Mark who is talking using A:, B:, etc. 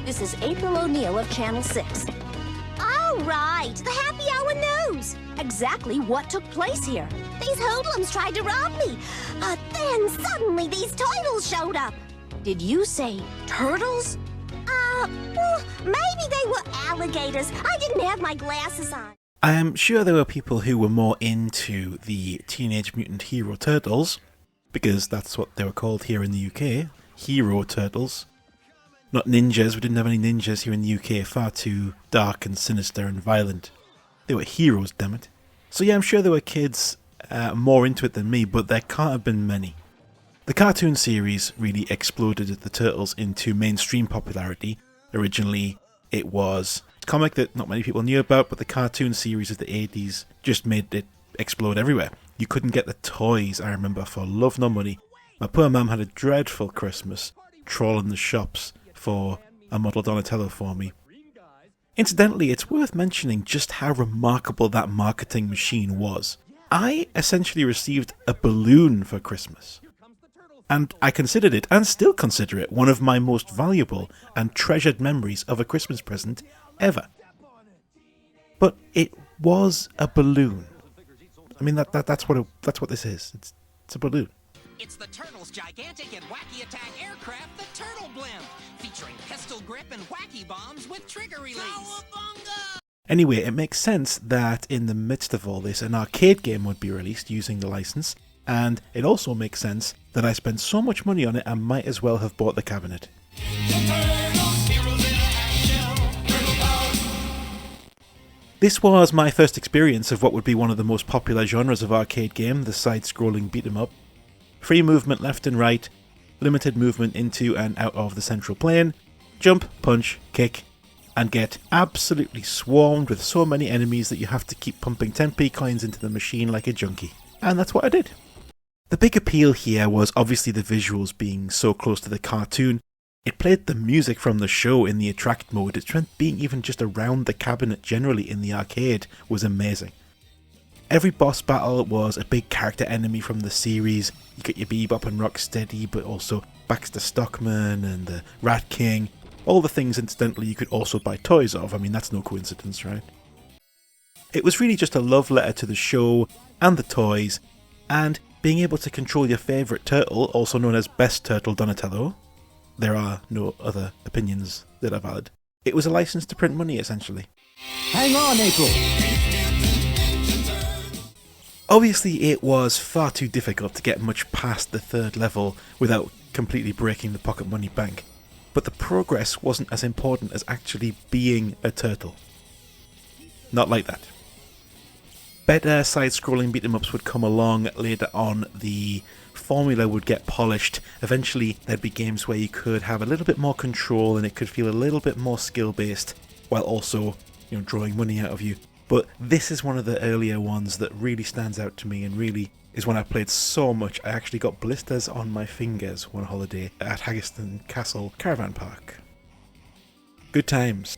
A: This is April O'Neil of Channel 6.
B: Oh, right. The happy hour news.
A: Exactly what took place here.
B: These hoodlums tried to rob me. But then suddenly these turtles showed up.
A: Did you say turtles?
B: Well, maybe they were alligators. I didn't have my glasses on.
C: I am sure there were people who were more into the Teenage Mutant Hero Turtles, because that's what they were called here in the UK, Hero Turtles. Not ninjas, we didn't have any ninjas here in the UK, far too dark and sinister and violent. They were heroes, damn it. So yeah, I'm sure there were kids more into it than me, but there can't have been many. The cartoon series really exploded the Turtles into mainstream popularity. Originally, it was a comic that not many people knew about, but the cartoon series of the 80s just made it explode everywhere. You couldn't get the toys, I remember, for love nor money. My poor mum had a dreadful Christmas, trawling the shops for a model Donatello for me. Incidentally, it's worth mentioning just how remarkable that marketing machine was. I essentially received a balloon for Christmas. And I considered it, and still consider it, one of my most valuable and treasured memories of a Christmas present ever. But it was a balloon. I mean, that's what this is. It's a balloon.
D: It's the Turtles' gigantic and wacky attack aircraft, the Turtle Blimp, featuring pistol grip and wacky bombs with trigger release. Cowabunga!
C: Anyway, it makes sense that in the midst of all this, an arcade game would be released using the license, and it also makes sense that I spent so much money on it I might as well have bought the cabinet. This was my first experience of what would be one of the most popular genres of arcade game, the side-scrolling beat-em-up. Free movement left and right, limited movement into and out of the central plane, jump, punch, kick, and get absolutely swarmed with so many enemies that you have to keep pumping 10p coins into the machine like a junkie. And that's what I did. The big appeal here was obviously the visuals being so close to the cartoon. It played the music from the show in the attract mode. It meant being even just around the cabinet generally in the arcade was amazing. Every boss battle was a big character enemy from the series. You got your Bebop and Rocksteady, but also Baxter Stockman and the Rat King. All the things, incidentally, you could also buy toys of. I mean, that's no coincidence, right? It was really just a love letter to the show and the toys, and being able to control your favourite turtle, also known as Best Turtle Donatello. There are no other opinions that are valid. It was a license to print money, essentially.
E: Hang on, April!
C: Obviously, it was far too difficult to get much past the third level without completely breaking the pocket money bank. But the progress wasn't as important as actually being a turtle. Not like that. Better side-scrolling beat-em-ups would come along later on. The formula would get polished. Eventually, there'd be games where you could have a little bit more control and it could feel a little bit more skill-based, while also, drawing money out of you. But this is one of the earlier ones that really stands out to me and really is when I played so much I actually got blisters on my fingers one holiday at Haggerston Castle Caravan Park. Good times.